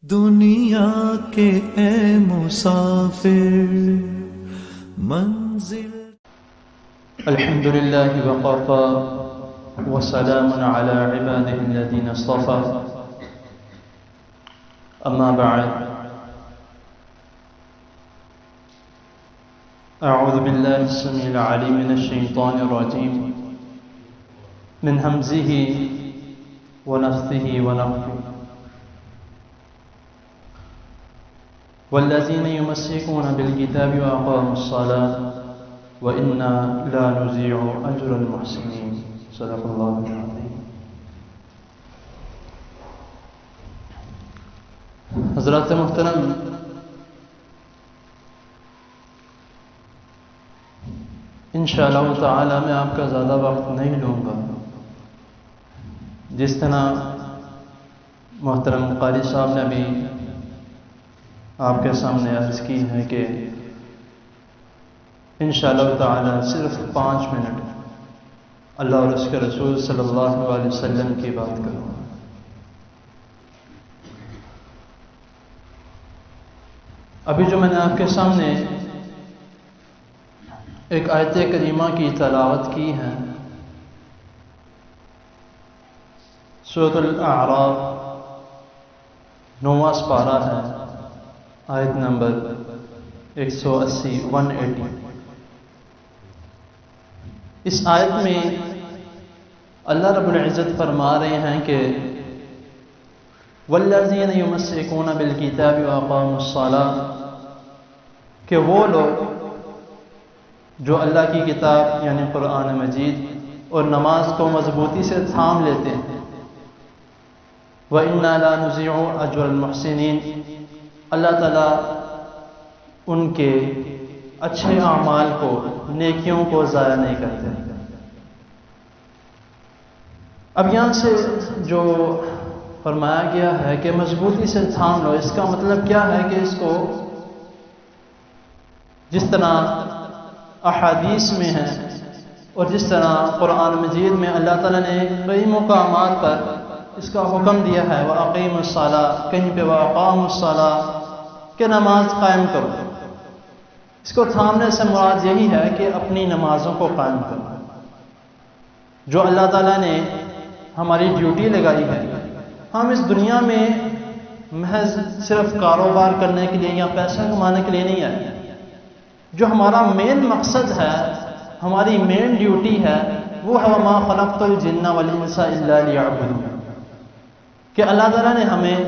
دنیا کے اے مسافر منزل الحمد لله وقفا وسلام على عباده الذين اصطفى أما بعد أعوذ بالله السميع العليم من الشيطان الرجيم من همزه ونفثه ونفثه والذين يمسكون بالكتاب وأقاموا الصلاة وإنا لا نضيع أجر المحسنين صدق الله العظيم. حضرات محترم، انشاءاللہ تعالی میں آپ کا زیادہ وقت نہیں لوں گا. جس طرح محترم قاری صاحب نے ابھی آپ کے سامنے عرض کی ہے کہ انشاءاللہ تعالی صرف 5 منٹ اللہ اور اس کے رسول صلی اللہ علیہ وسلم کی بات کروں. ابھی جو میں نے آپ کے سامنے ایک آیت کریمہ کی تلاوت کی ہے، سورۃ الاعراف 9واں پارہ ہے، آیت نمبر 180. اس آیت میں اللہ رب العزت فرما رہے ہیں کہ والذین یمسکون بالکتاب واقاموا الصلاۃ، کہ وہ لوگ جو اللہ کی کتاب یعنی قرآن مجید اور نماز کو مضبوطی سے تھام لیتے ہیں. وَإِنَّا لَا نُضِيعُ أَجْرَ الْمُحْسِنِينَ، اللہ تعالیٰ ان کے اچھے اعمال کو، نیکیوں کو ضائع نہیں کرتے. اب یہاں سے جو فرمایا گیا ہے کہ مضبوطی سے تھام لو، اس کا مطلب کیا ہے کہ اس کو جس طرح احادیث میں ہے اور جس طرح قرآن مجید میں اللہ تعالیٰ نے کئی مقامات پر اس کا حکم دیا ہے، وَأَقِيمُوا الصَّلَاةَ، کہیں پہ وَأَقَامُوا الصَّلَاةَ، کہ نماز قائم کرو. اس کو تھامنے سے مراد یہی ہے کہ اپنی نمازوں کو قائم کرو. جو اللہ تعالیٰ نے ہماری ڈیوٹی لگائی ہے، ہم اس دنیا میں محض صرف کاروبار کرنے کے لیے یا پیسہ کمانے کے لیے نہیں آئے. جو ہمارا مین مقصد ہے، ہماری مین ڈیوٹی ہے، وہ ہے وَمَا خَلَقْتُ الْجِنَّ وَالْإِنسَ إِلَّا لِيَعْبُدُونِ، کہ اللہ تعالیٰ نے ہمیں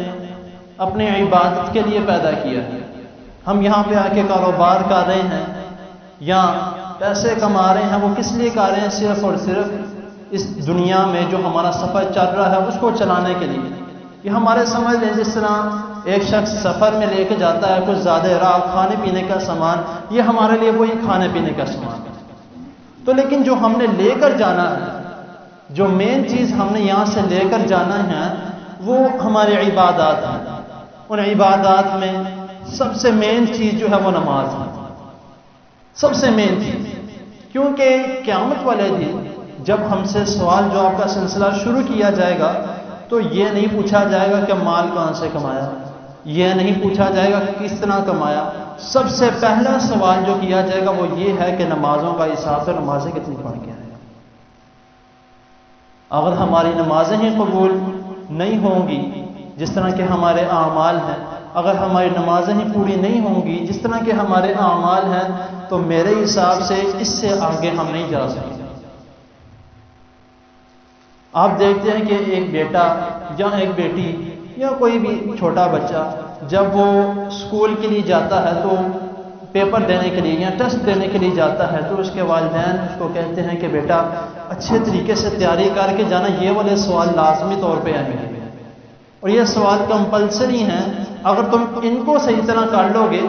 اپنے عبادت کے لیے پیدا کیا ہے. ہم یہاں پہ آ کے کاروبار کر رہے ہیں یا پیسے کما رہے ہیں، وہ کس لیے کر رہے ہیں؟ صرف اور صرف اس دنیا میں جو ہمارا سفر چل رہا ہے اس کو چلانے کے لیے. یہ ہمارے سمجھ لیں جس طرح ایک شخص سفر میں لے کے جاتا ہے کچھ زیادہ راہ کھانے پینے کا سامان، یہ ہمارے لیے وہی کھانے پینے کا سامان ہے. تو لیکن جو ہم نے لے کر جانا ہے، جو مین چیز ہم نے یہاں سے لے کر جانا ہے، وہ ہماری عبادات ہیں. ان عبادات میں سب سے مین چیز جو ہے وہ نماز ہے، سب سے مین چیز. کیونکہ قیامت والے دن جب ہم سے سوال جواب کا سلسلہ شروع کیا جائے گا تو یہ نہیں پوچھا جائے گا کہ مال کہاں سے کمایا، یہ نہیں پوچھا جائے گا کہ کس طرح کمایا. سب سے پہلا سوال جو کیا جائے گا وہ یہ ہے کہ نمازوں کا حساب ہے، نمازیں کتنی پڑھ کے آئے. اگر ہماری نمازیں ہی قبول نہیں ہوں گی جس طرح کہ ہمارے اعمال ہیں، اگر ہماری نمازیں ہی پوری نہیں ہوں گی جس طرح کہ ہمارے اعمال ہیں، تو میرے حساب سے اس سے آگے ہم نہیں جا سکتے. آپ دیکھتے ہیں کہ ایک بیٹا یا ایک بیٹی یا کوئی بھی چھوٹا بچہ جب وہ اسکول کے لیے جاتا ہے تو پیپر دینے کے لیے یا ٹیسٹ دینے کے لیے جاتا ہے تو اس کے والدین اس کو کہتے ہیں کہ بیٹا اچھے طریقے سے تیاری کر کے جانا، یہ والے سوال لازمی طور پہ آئیں گے اور یہ سوال کمپلسری ہیں. اگر تم ان کو صحیح طرح کر لو گے،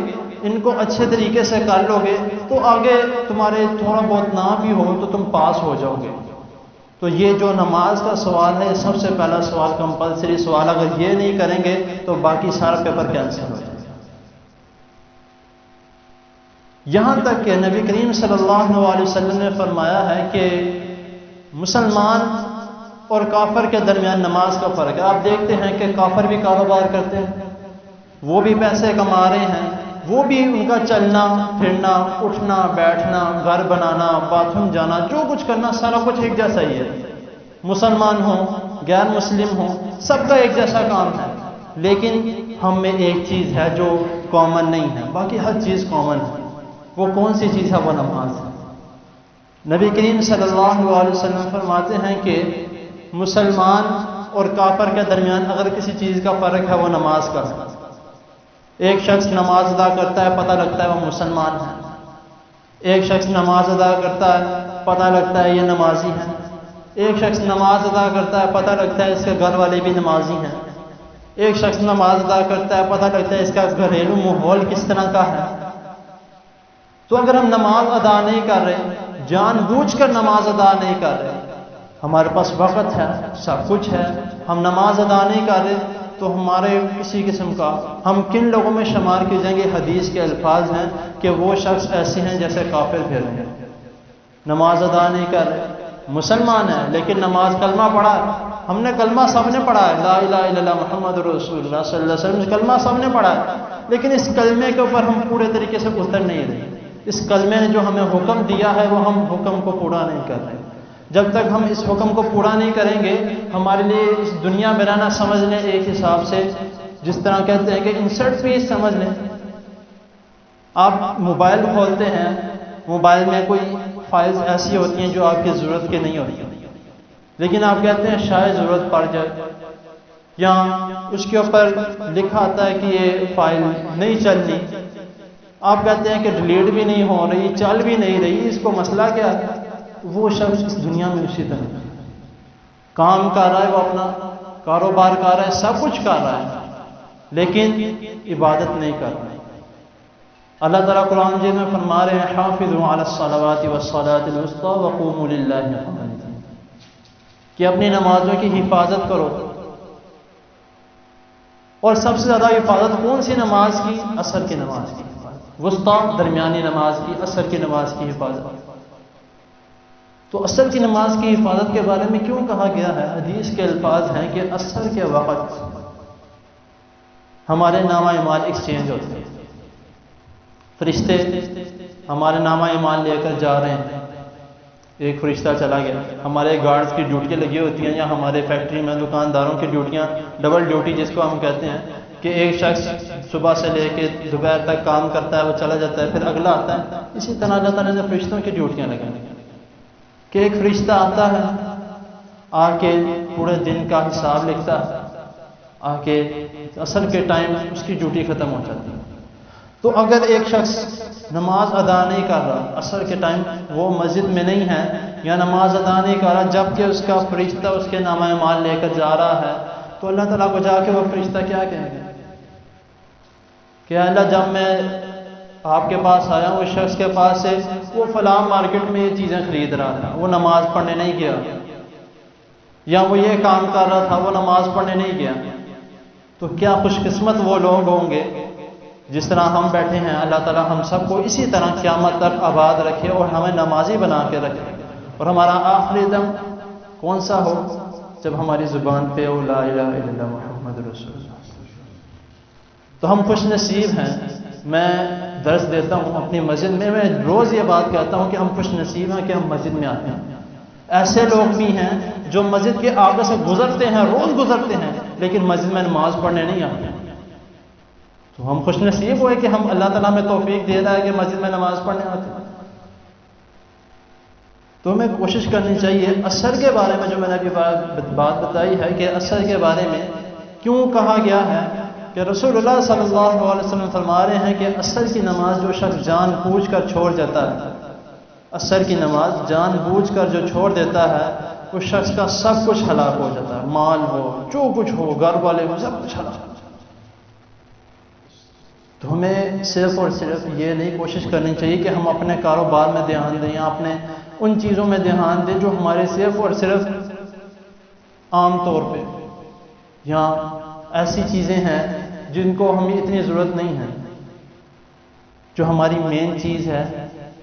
ان کو اچھے طریقے سے کر لو گے تو آگے تمہارے تھوڑا بہت نہ بھی ہو تو تم پاس ہو جاؤ گے. تو یہ جو نماز کا سوال ہے، سب سے پہلا سوال کمپلسری سوال، اگر یہ نہیں کریں گے تو باقی سارا پیپر کینسل ہو جائے گا. یہاں تک کہ نبی کریم صلی اللہ علیہ وسلم نے فرمایا ہے کہ مسلمان اور کافر کے درمیان نماز کا فرق ہے. آپ دیکھتے ہیں کہ کافر بھی کاروبار کرتے ہیں وہ بھی پیسے کما رہے ہیں، وہ بھی ان کا چلنا پھرنا اٹھنا بیٹھنا گھر بنانا باتھ روم جانا جو کچھ کرنا سارا کچھ ایک جیسا ہی ہے، مسلمان ہوں غیر مسلم ہوں سب کا ایک جیسا کام ہے، لیکن ہم میں ایک چیز ہے جو کامن نہیں ہے، باقی ہر چیز کامن ہے۔ وہ کون سی چیز ہے؟ وہ نماز ہے۔ نبی کریم صلی اللہ علیہ وسلم فرماتے ہیں کہ مسلمان اور کافر کے درمیان اگر کسی چیز کا فرق ہے وہ نماز کا ہے۔ ایک شخص نماز ادا کرتا ہے پتہ لگتا ہے وہ مسلمان ہے، ایک شخص نماز ادا کرتا ہے پتہ لگتا ہے یہ نمازی ہے، ایک شخص نماز ادا کرتا ہے پتہ لگتا ہے اس کے گھر والے بھی نمازی ہیں، ایک شخص نماز ادا کرتا ہے پتہ لگتا ہے اس کا گھریلو ماحول کس طرح کا ہے۔ تو اگر ہم نماز ادا نہیں کر رہے، جان بوجھ کر نماز ادا نہیں کر رہے، ہمارے پاس وقت ہے سب کچھ ہے، ہم نماز ادا نہیں کر رہے، تو ہمارے کسی قسم کا ہم کن لوگوں میں شمار کیے جائیں گے؟ حدیث کے الفاظ ہیں کہ وہ شخص ایسے ہیں جیسے کافر پھر رہے ہیں، نماز ادا نہیں کر رہے، مسلمان ہے لیکن نماز کلمہ پڑھا ہے، ہم نے کلمہ سب نے پڑھا ہے، لا الہ الا اللہ محمد رسول اللہ صلی اللہ علیہ وسلم کلمہ سب نے پڑھا ہے، لیکن اس کلمے کے اوپر ہم پورے طریقے سے اتر نہیں رہے، اس کلمے نے جو ہمیں حکم دیا ہے وہ ہم حکم کو پورا نہیں کر رہے۔ جب تک ہم اس حکم کو پورا نہیں کریں گے، ہمارے لیے اس دنیا میں رہنا سمجھ لیں ایک حساب سے جس طرح کہتے ہیں کہ انسرٹ پیس سمجھ لیں۔ آپ موبائل کھولتے ہیں، موبائل میں کوئی فائلز ایسی ہوتی ہیں جو آپ کی ضرورت کے نہیں ہوتی، لیکن آپ کہتے ہیں شاید ضرورت پڑ جائے، یا اس کے اوپر لکھا آتا ہے کہ یہ فائل نہیں چل رہی، آپ کہتے ہیں کہ ڈیلیٹ بھی نہیں ہو رہی، چل بھی نہیں رہی، اس کو مسئلہ کیا ہے؟ وہ شخص اس دنیا میں اسی طرح کام کر رہا ہے، وہ اپنا کاروبار کر رہا ہے، سب کچھ کر رہا ہے، لیکن عبادت نہیں کر رہا ہے۔ اللہ تعالیٰ قرآن مجید میں فرما رہے ہیں حافظوا علی الصلوات والصلاة الوسطی وقوموا للہ قانتین، کہ اپنی نمازوں کی حفاظت کرو، اور سب سے زیادہ حفاظت کون سی نماز کی؟ عصر کی نماز کی حفاظت، وسطی درمیانی نماز کی، عصر کی نماز کی حفاظت۔ تو عصر کی نماز کی حفاظت کے بارے میں کیوں کہا گیا ہے؟ حدیث کے الفاظ ہیں کہ عصر کے وقت ہمارے نامہ اعمال ایکسچینج ہوتے ہیں، فرشتے ہمارے نامہ اعمال لے کر جا رہے ہیں، ایک فرشتہ چلا گیا، ہمارے گارڈز کی ڈیوٹیاں لگی ہوتی ہیں، یا ہمارے فیکٹری میں دکانداروں کی ڈیوٹیاں، ڈبل ڈیوٹی جس کو ہم کہتے ہیں، کہ ایک شخص صبح سے لے کے دوپہر تک کام کرتا ہے، وہ چلا جاتا ہے، پھر اگلا آتا ہے۔ اسی طرح اللہ تعالیٰ نے فرشتوں کی ڈیوٹیاں لگائی کہ ایک فرشتہ آتا ہے، آ کے پورے دن کا حساب لکھتا ہے، آ کے عصر کے ٹائم اس کی ڈیوٹی ختم ہو جاتی ہے۔ تو اگر ایک شخص نماز ادا نہیں کر رہا عصر کے ٹائم، وہ مسجد میں نہیں ہے یا نماز ادا نہیں کر رہا جبکہ اس کا فرشتہ اس کے نامہ اعمال لے کر جا رہا ہے، تو اللہ تعالیٰ کو جا کے وہ فرشتہ کیا کہیں گے کہ اللہ جب میں آپ کے پاس آیا ہوں، اس شخص کے پاس سے وہ فلاں مارکیٹ میں یہ چیزیں خرید رہا تھا، وہ نماز پڑھنے نہیں گیا، یا وہ یہ کام کر رہا تھا، وہ نماز پڑھنے نہیں گیا، تو کیا خوش قسمت وہ لوگ ہوں گے جس طرح ہم بیٹھے ہیں۔ اللہ تعالیٰ ہم سب کو اسی طرح قیامت تک آباد رکھے اور ہمیں نمازی بنا کے رکھے، اور ہمارا آخری دم کون سا ہو؟ جب ہماری زبان پہ ہو لا الہ الا اللہ محمد رسول اللہ۔ تو ہم خوش نصیب ہیں۔ میں درس دیتا ہوں اپنی مسجد میں روز یہ بات کہتا ہوں کہ ہم خوش نصیب ہیں کہ ہم مسجد میں آتے ہیں۔ ایسے لوگ بھی ہیں جو مسجد کے آگے سے گزرتے ہیں، روز گزرتے ہیں، لیکن مسجد میں نماز پڑھنے نہیں آتے۔ تو ہم خوش نصیب ہوئے کہ ہم اللہ تعالیٰ میں توفیق دے رہا ہے کہ مسجد میں نماز پڑھنے آتے ہیں۔ تو ہمیں کوشش کرنی چاہیے۔ عصر کے بارے میں جو میں نے ابھی بات بتائی ہے کہ عصر کے بارے میں کیوں کہا گیا ہے، کہ رسول اللہ صلی اللہ علیہ وسلم فرما رہے ہیں کہ عصر کی نماز جو شخص جان بوجھ کر چھوڑ جاتا ہے، عصر کی نماز جان بوجھ کر جو چھوڑ دیتا ہے، اس شخص کا سب کچھ ہلاک ہو جاتا ہے، مال ہو، جو کچھ ہو، گھر والے ہو، سب کچھ ہلاک ہو جاتا ہے۔ تو ہمیں صرف اور صرف یہ نہیں کوشش کرنی چاہیے کہ ہم اپنے کاروبار میں دھیان دیں یا اپنے ان چیزوں میں دھیان دیں جو ہمارے صرف اور صرف عام طور پہ، یا ایسی چیزیں ہیں جن کو ہمیں اتنی ضرورت نہیں ہے۔ جو ہماری مین چیز ہے،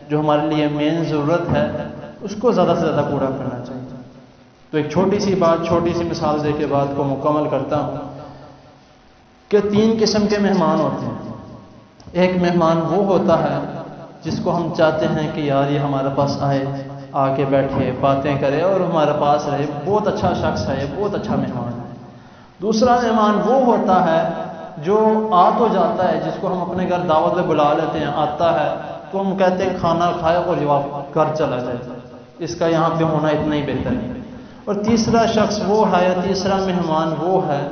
جو ہمارے لیے مین ضرورت ہے، اس کو زیادہ سے زیادہ پورا کرنا چاہیے۔ تو ایک چھوٹی سی بات، چھوٹی سی مثال دے کے بات کو مکمل کرتا ہوں کہ 3 قسم کے مہمان ہوتے ہیں۔ ایک مہمان وہ ہوتا ہے جس کو ہم چاہتے ہیں کہ یار یہ ہمارے پاس آئے، آ کے بیٹھے، باتیں کرے اور ہمارے پاس رہے، بہت اچھا شخص ہے، یہ بہت اچھا مہمان ہے۔ دوسرا مہمان وہ ہوتا ہے جو آ تو جاتا ہے، جس کو ہم اپنے گھر دعوت میں بلا لیتے ہیں، آتا ہے تو ہم کہتے ہیں کھانا کھائے اور جواب گھر چلا جائے، اس کا یہاں پہ ہونا اتنا ہی بہتر ہے۔ اور تیسرا شخص وہ ہے، یا تیسرا مہمان وہ ہے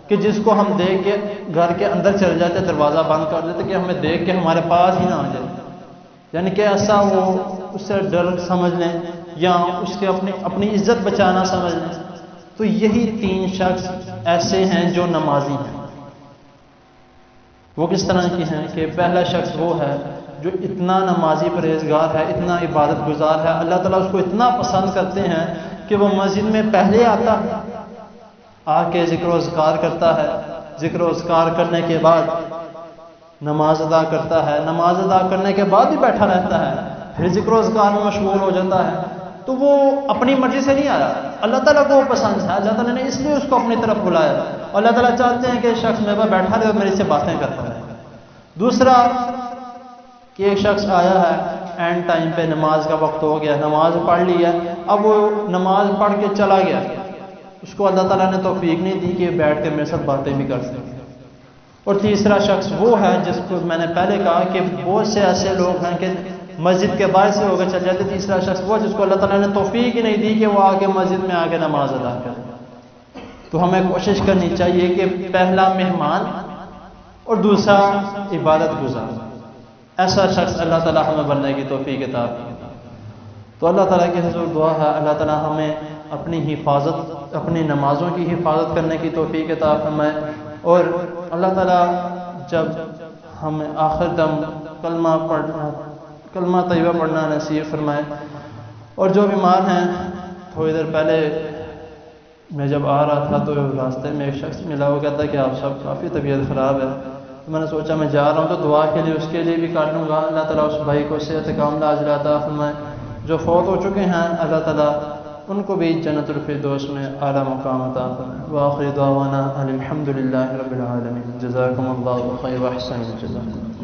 کہ جس کو ہم دیکھ کے گھر کے اندر چلے جاتے، دروازہ بند کر دیتے کہ ہمیں دیکھ کے ہمارے پاس ہی نہ آ جائے، یعنی کہ ایسا وہ اس سے ڈر سمجھ لیں یا اس کے اپنی عزت بچانا سمجھ لیں۔ تو یہی 3 شخص ایسے ہیں جو نمازی ہیں۔ وہ کس طرح کی ہیں کہ پہلا شخص وہ ہے جو اتنا نمازی پرہیزگار ہے، اتنا عبادت گزار ہے، اللہ تعالیٰ اس کو اتنا پسند کرتے ہیں کہ وہ مسجد میں پہلے آتا ہے، آ کے ذکر و اذکار کرتا ہے، ذکر و اذکار کرنے کے بعد نماز ادا کرتا ہے، نماز ادا کرنے کے بعد بھی بیٹھا رہتا ہے، پھر ذکر و اذکار میں مشغول ہو جاتا ہے۔ تو وہ اپنی مرضی سے نہیں آیا، اللہ تعالیٰ کو وہ پسند ہے، اللہ تعالیٰ نے اس لیے اس کو اپنی طرف بلایا، اور اللہ تعالیٰ چاہتے ہیں کہ شخص میرے پاس بیٹھا رہے اور میرے سے باتیں کرتا رہے۔ دوسرا کہ ایک شخص آیا ہے، اینڈ ٹائم پہ نماز کا وقت ہو گیا، نماز پڑھ لی ہے، اب وہ نماز پڑھ کے چلا گیا، اس کو اللہ تعالیٰ نے توفیق نہیں دی کہ بیٹھ کے میرے ساتھ باتیں بھی کر سکے۔ اور تیسرا شخص وہ ہے جس کو میں نے پہلے کہا کہ بہت سے ایسے لوگ ہیں کہ مسجد کے باہر سے ہو کے چل جاتے، تیسرا شخص وہ جس کو اللہ تعالیٰ نے توفیق ہی نہیں دی کہ وہ آ کے مسجد میں آ کے نماز ادا کرے۔ تو ہمیں کوشش کرنی چاہیے کہ پہلا مہمان اور دوسرا عبادت گزار، ایسا شخص اللہ تعالیٰ ہمیں بننے کی توفیق عطا فرمائے۔ تو اللہ تعالیٰ کی حضور دعا ہے اللہ تعالیٰ ہمیں اپنی حفاظت، اپنی نمازوں کی حفاظت کرنے کی توفیق عطا فرمائے، اور اللہ تعالیٰ جب ہمیں آخر دم کلمہ طیبہ پڑھنا نصیب فرمائے۔ اور جو بیمار ہیں، تھوڑی دیر پہلے میں جب آ رہا تھا تو راستے میں ایک شخص ملا، وہ کہتا ہے کہ آپ سب کافی طبیعت خراب ہے، تو میں نے سوچا میں جا رہا ہوں تو دعا کے لیے اس کے لیے بھی کر لوں گا، اللہ تعالیٰ اس بھائی کو صحت کاملہ عاجلہ عطا فرمائے۔ جو فوت ہو چکے ہیں اللہ تعالیٰ ان کو بھی جنت الفردوس میں اعلیٰ مقام عطا فرمائے۔ وآخر دعوانا الحمد للہ رب العالمین۔ جزاکم اللہ خیر و احسن الجزاء۔